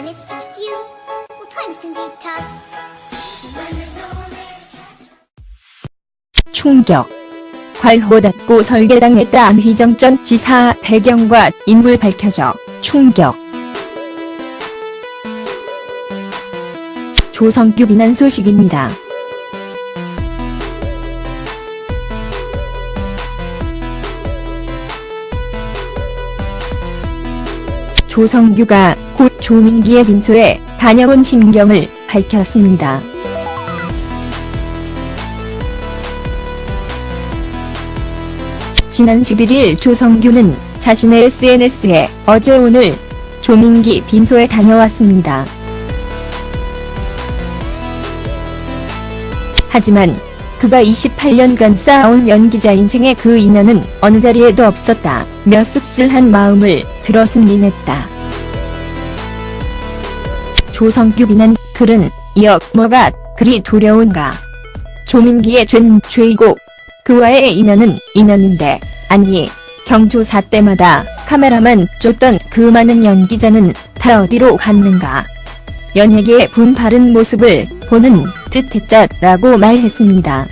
it's just you, well, times can be tough. When there's no one there to catch. 충격. 괄호 닫고 설계당했다. 안휘정 전 지사 배경과 인물 밝혀져 충격. 조성규 비난 소식입니다. 조성규가 곧 조민기의 빈소에 다녀온 심경을 밝혔습니다. 지난 11일 조성규는 자신의 SNS에 어제 오늘 조민기 빈소에 다녀왔습니다. 하지만 그가 28년간 쌓아온 연기자 인생의 그 인연은 어느 자리에도 없었다며 씁쓸한 마음을 드러슴림했다. 조성규 비난 글은 이어 뭐가 그리 두려운가. 조민기의 죄는 죄이고 그와의 인연은 인연인데, 아니 경조사 때마다 카메라만 쫓던 그 많은 연기자는 다 어디로 갔는가. 연예계의 분바른 모습을 보는 듯했다라고 말했습니다.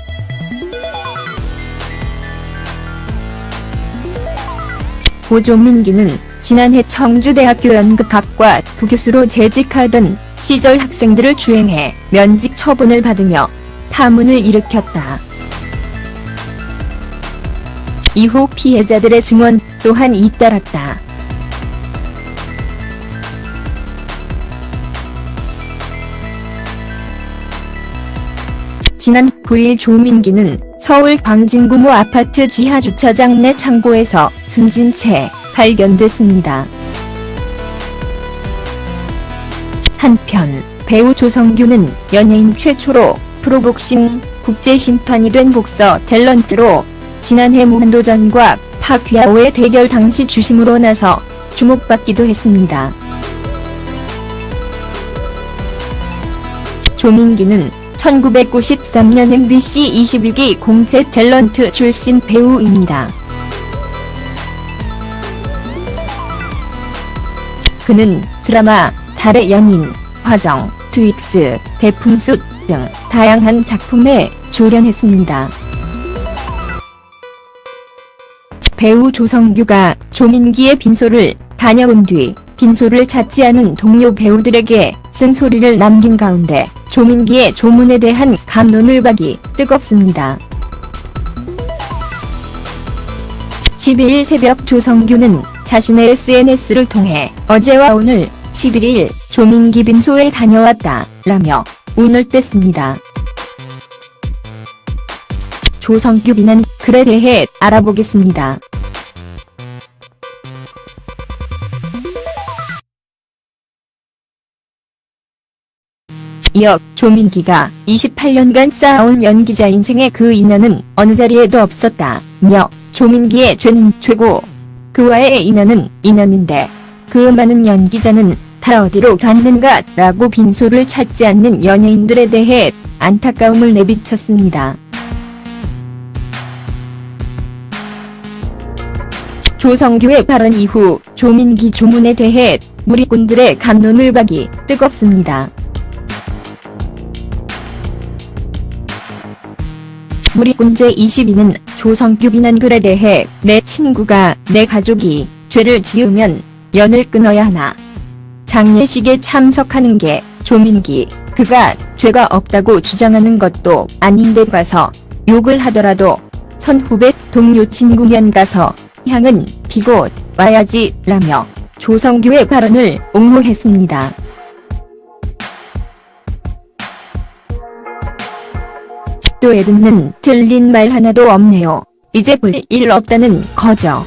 고 조민기는 지난해 청주대학교 연극학과 부교수로 재직하던 시절 학생들을 주행해 면직 처분을 받으며 파문을 일으켰다. 이후 피해자들의 증언 또한 잇따랐다. 지난 9일 조민기는 서울 광진구 모 아파트 지하 주차장 내 창고에서 숨진 채 발견됐습니다. 한편 배우 조성규는 연예인 최초로 프로복싱 국제심판이 된 복서 탤런트로 지난해 무한도전과 파퀴아오의 대결 당시 주심으로 나서 주목받기도 했습니다. 조민기는 1993년 MBC 21기 공채 탤런트 출신 배우입니다. 그는 드라마 달의 연인, 화정, 트윅스, 대풍숲 등 다양한 작품에 출연했습니다. 배우 조성규가 조민기의 빈소를 다녀온 뒤 빈소를 찾지 않은 동료 배우들에게 쓴소리를 남긴 가운데 조민기의 조문에 대한 갑론을박이 뜨겁습니다. 12일 새벽 조성규는 자신의 SNS를 통해 어제와 오늘 11일 조민기 빈소에 다녀왔다 라며 운을 뗐습니다. 조성규 비난 글에 대해 알아보겠습니다. 이어 조민기가 28년간 쌓아온 연기자 인생의 그 인연은 어느 자리에도 없었다며 조민기의 죄는 죄고 그와의 인연은 인연인데 그 많은 연기자는 다 어디로 갔는가 라고 빈소를 찾지 않는 연예인들에 대해 안타까움을 내비쳤습니다. 조성규의 발언 이후 조민기 조문에 대해 무리꾼들의 갑론을박이 뜨겁습니다. 무리꾼 제22는 조성규 비난 글에 대해 내 친구가 내 가족이 죄를 지으면 연을 끊어야 하나. 장례식에 참석하는 게 조민기, 그가 죄가 없다고 주장하는 것도 아닌데 가서 욕을 하더라도 선후배 동료 친구면 가서 향은 피고 와야지 라며 조성규의 발언을 옹호했습니다. 또 애듣는 틀린 말 하나도 없네요. 이제 볼 일 없다는 거죠.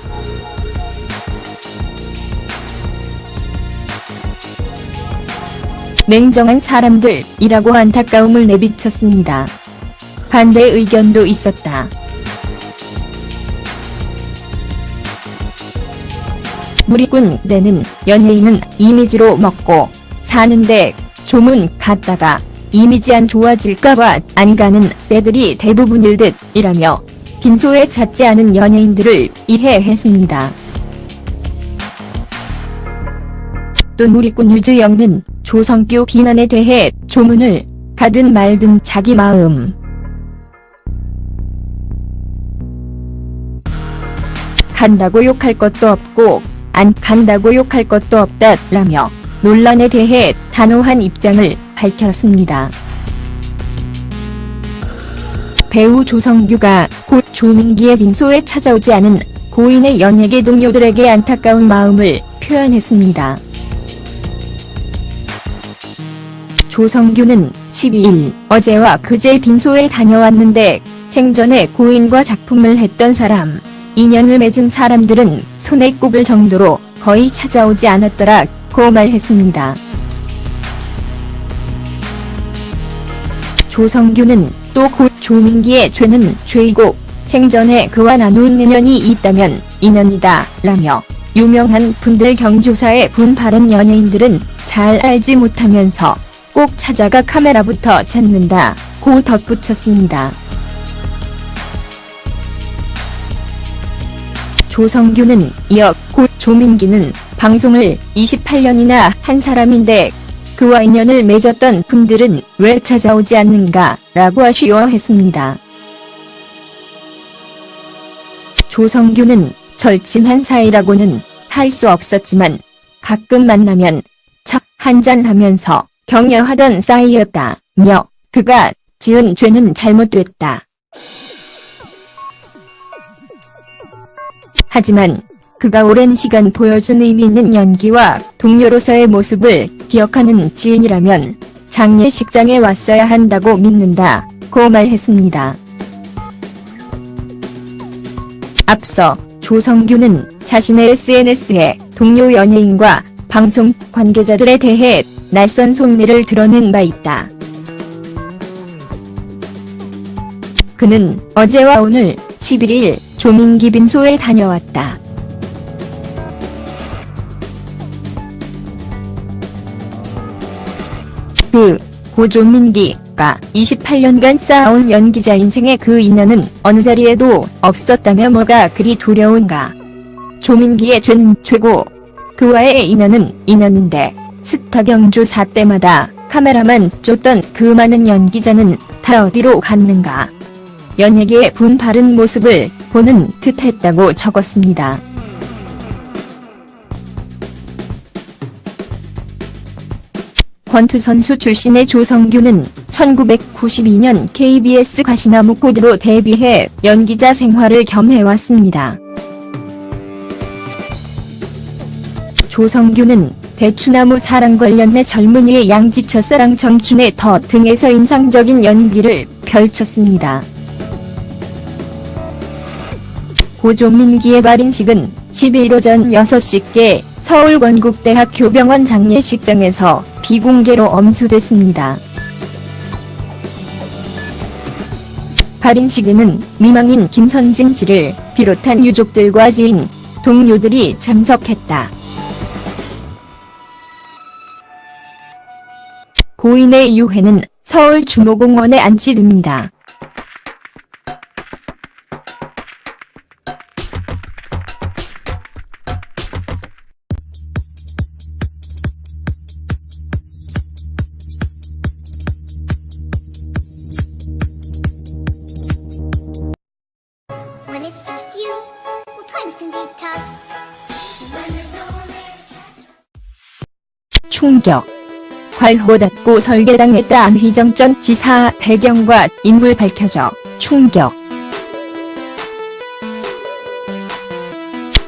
냉정한 사람들이라고 안타까움을 내비쳤습니다. 반대 의견도 있었다. 무리꾼 내는 연예인은 이미지로 먹고 사는데 조문 갔다가 이미지 안 좋아질까봐 안 가는 때들이 대부분일 듯이라며 빈소에 찾지 않은 연예인들을 이해했습니다. 또 누리꾼 유재영은 조성규 비난에 대해 조문을 가든 말든 자기 마음. 간다고 욕할 것도 없고 안 간다고 욕할 것도 없다라며 논란에 대해 단호한 입장을 밝혔습니다. 배우 조성규가 곧 조민기의 빈소에 찾아오지 않은 고인의 연예계 동료들에게 안타까운 마음을 표현했습니다. 조성규는 12일 어제와 그제 빈소에 다녀왔는데 생전에 고인과 작품을 했던 사람, 인연을 맺은 사람들은 손에 꼽을 정도로 거의 찾아오지 않았더라고 말했습니다. 조성규는 또 곧 조민기의 죄는 죄이고 생전에 그와 나눈 인연이 있다면 인연이다 라며 유명한 분들 경조사에 분발한 연예인들은 잘 알지 못하면서 꼭 찾아가 카메라부터 찾는다고 덧붙였습니다. 조성규는 이어 곧 조민기는 방송을 28년이나 한 사람인데 그와 인연을 맺었던 분들은 왜 찾아오지 않는가 라고 아쉬워했습니다. 조성규는 절친한 사이라고는 할 수 없었지만 가끔 만나면 차 한잔하면서 격려하던 사이였다며 그가 지은 죄는 잘못됐다. 하지만 그가 오랜 시간 보여준 의미 있는 연기와 동료로서의 모습을 기억하는 지인이라면 장례식장에 왔어야 한다고 믿는다고 말했습니다. 앞서 조성규는 자신의 SNS에 동료 연예인과 방송 관계자들에 대해 낯선 속내를 드러낸 바 있다. 그는 어제와 오늘 11일 조민기 빈소에 다녀왔다. 고조민기가 28년간 쌓아온 연기자 인생의 그 인연은 어느 자리에도 없었다며 뭐가 그리 두려운가. 조민기의 죄는 죄고 그와의 인연은 인연인데 스타 경조사 때마다 카메라만 쫓던 그 많은 연기자는 다 어디로 갔는가. 연예계의 분바른 모습을 보는 듯했다고 적었습니다. 권투 선수 출신의 조성규는 1992년 KBS 가시나무 코드로 데뷔해 연기자 생활을 겸해왔습니다. 조성규는 대추나무 사랑 관련해 젊은이의 양지처 사랑 청춘의 더 등에서 인상적인 연기를 펼쳤습니다. 고조민기의 발인식은 11일 오전 6시께 서울 건국대학교 병원 장례식장에서 비공개로 엄수됐습니다. 발인식에는 미망인 김선진 씨를 비롯한 유족들과 지인, 동료들이 참석했다. 고인의 유해는 서울 주모공원에 안치됩니다. When it's just you, well, times can be tough. When there's no one there to catch 충격. 괄호 닫고 설계당했다. 안휘정 지사 배경과 인물 밝혀져 충격.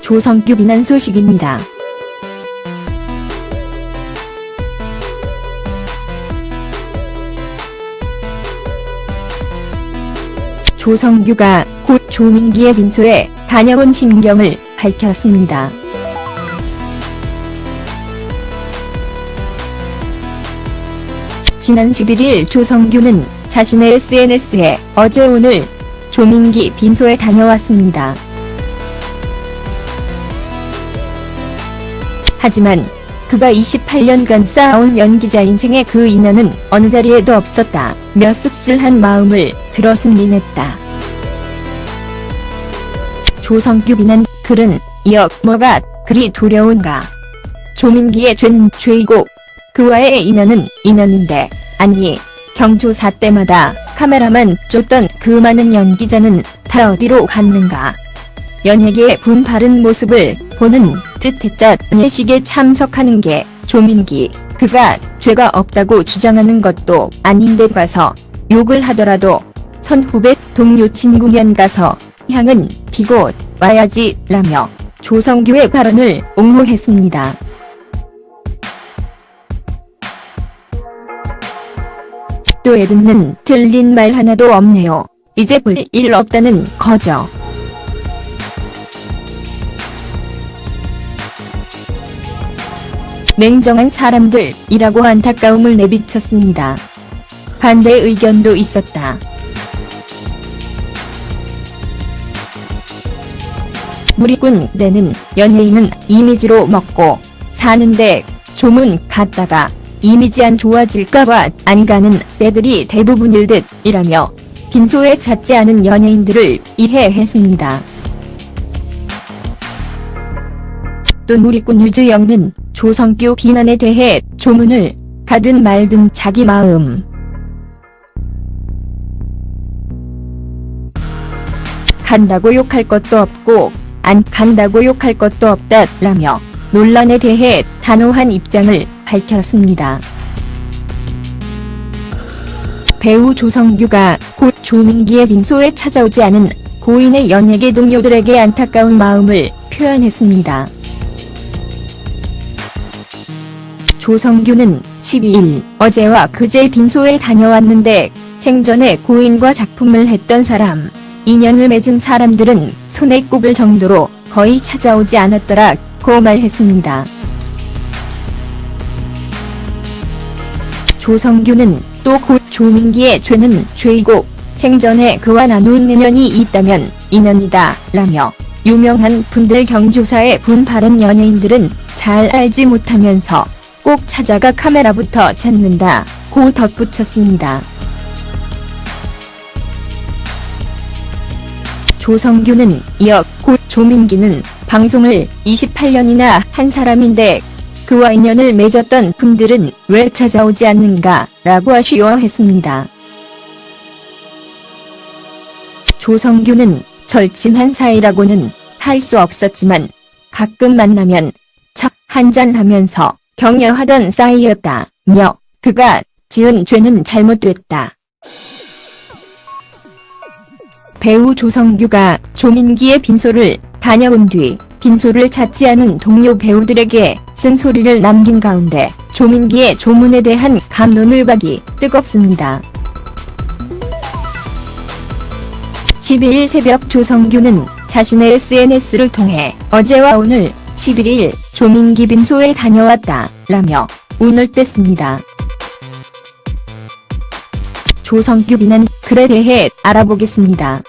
조성규 비난 소식입니다. 조성규가 곧 조민기의 빈소에 다녀온 심경을 밝혔습니다. 지난 11일 조성규는 자신의 SNS에 어제 오늘 조민기 빈소에 다녀왔습니다. 하지만 그가 28년간 쌓아온 연기자 인생의 그 인연은 어느 자리에도 없었다며 씁쓸한 마음을 들어스민했다. 조성규 비난 글은 이어 뭐가 그리 두려운가. 조민기의 죄는 죄이고 그와의 인연은 인연인데, 아니 경조사 때마다 카메라만 쫓던 그 많은 연기자는 다 어디로 갔는가. 연예계의 분바른 모습을 보는 듯했다. 장례식에 참석하는 게 조민기, 그가 죄가 없다고 주장하는 것도 아닌데 가서 욕을 하더라도 선후배 동료 친구면 가서 향은 피고 와야지 라며 조성규의 발언을 옹호했습니다. 또 에든는 틀린 말 하나도 없네요. 이제 볼 일 없다는 거죠. 냉정한 사람들이라고 안타까움을 내비쳤습니다. 반대 의견도 있었다. 무리꾼 내는 연예인은 이미지로 먹고 사는데 조문 갔다가 이미지 안 좋아질까봐 안 가는 때들이 대부분일 듯이라며 빈소에 찾지 않은 연예인들을 이해했습니다. 또 무리꾼 유재영은 조성규 비난에 대해 조문을 가든 말든 자기 마음. 간다고 욕할 것도 없고 안 간다고 욕할 것도 없다라며 논란에 대해 단호한 입장을 밝혔습니다. 배우 조성규가 곧 조민기의 빈소에 찾아오지 않은 고인의 연예계 동료들에게 안타까운 마음을 표현했습니다. 조성규는 12일 어제와 그제 빈소에 다녀왔는데 생전에 고인과 작품을 했던 사람, 인연을 맺은 사람들은 손에 꼽을 정도로 거의 찾아오지 않았더라고 말했습니다. 조성규는 또 곧 조민기의 죄는 죄이고 생전에 그와 나눈 인연이 있다면 인연이다 라며 유명한 분들 경조사에 분바른 연예인들은 잘 알지 못하면서 꼭 찾아가 카메라부터 찾는다고 덧붙였습니다. 조성규는 이어 곧 조민기는 방송을 28년이나 한 사람인데 그와 인연을 맺었던 분들은 왜 찾아오지 않는가 라고 아쉬워했습니다. 조성규는 절친한 사이라고는 할 수 없었지만 가끔 만나면 차 한잔하면서 격려하던 사이였다며 그가 지은 죄는 잘못됐다. 배우 조성규가 조민기의 빈소를 다녀온 뒤 빈소를 찾지 않은 동료 배우들에게 쓴소리를 남긴 가운데 조민기의 조문에 대한 갑론을박이 뜨겁습니다. 12일 새벽 조성규는 자신의 SNS를 통해 어제와 오늘 11일 조민기 빈소에 다녀왔다 라며 운을 뗐습니다. 조성규 비난 글에 대해 알아보겠습니다.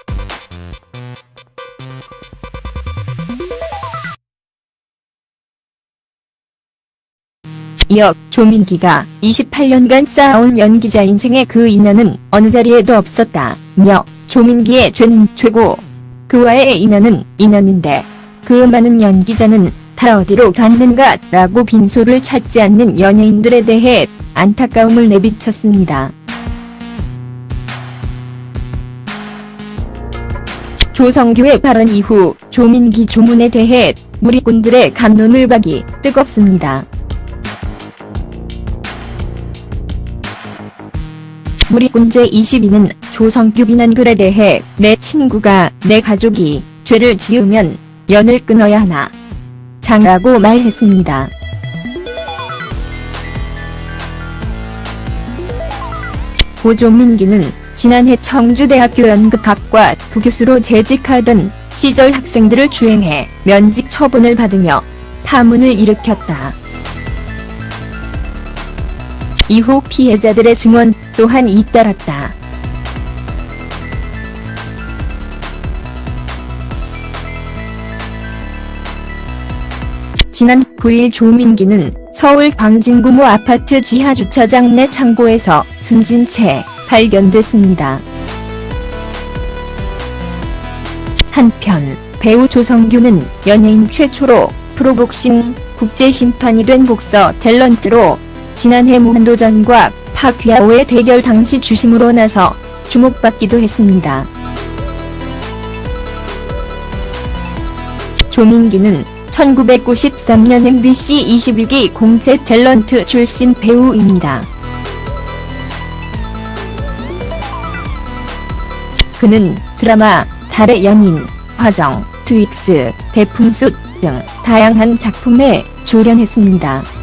이어 조민기가 28년간 쌓아온 연기자 인생의 그 인연은 어느 자리에도 없었다며 조민기의 죄는 죄고 그와의 인연은 인연인데 그 많은 연기자는 다 어디로 갔는가 라고 빈소를 찾지 않는 연예인들에 대해 안타까움을 내비쳤습니다. 조성규의 발언 이후 조민기 조문에 대해 무리꾼들의 갑론을박이 뜨겁습니다. 무리꾼 제22는 조성규 비난 글에 대해 내 친구가 내 가족이 죄를 지으면 연을 끊어야 하나 장라고 말했습니다. 고 조민기는 지난해 청주대학교 연극학과 부교수로 재직하던 시절 학생들을 추행해 면직 처분을 받으며 파문을 일으켰다. 이후 피해자들의 증언 또한 잇따랐다. 지난 9일 조민기는 서울 광진구모 아파트 지하주차장 내 창고에서 숨진 채 발견됐습니다. 한편 배우 조성규는 연예인 최초로 프로복싱 국제심판이 된 복서 탤런트로 지난해 무한도전과 파퀴아오의 대결 당시 주심으로 나서 주목받기도 했습니다. 조민기는 1993년 MBC 21기 공채 탤런트 출신 배우입니다. 그는 드라마 달의 연인, 화정, 트윅스, 대풍숲 등 다양한 작품에 출연했습니다.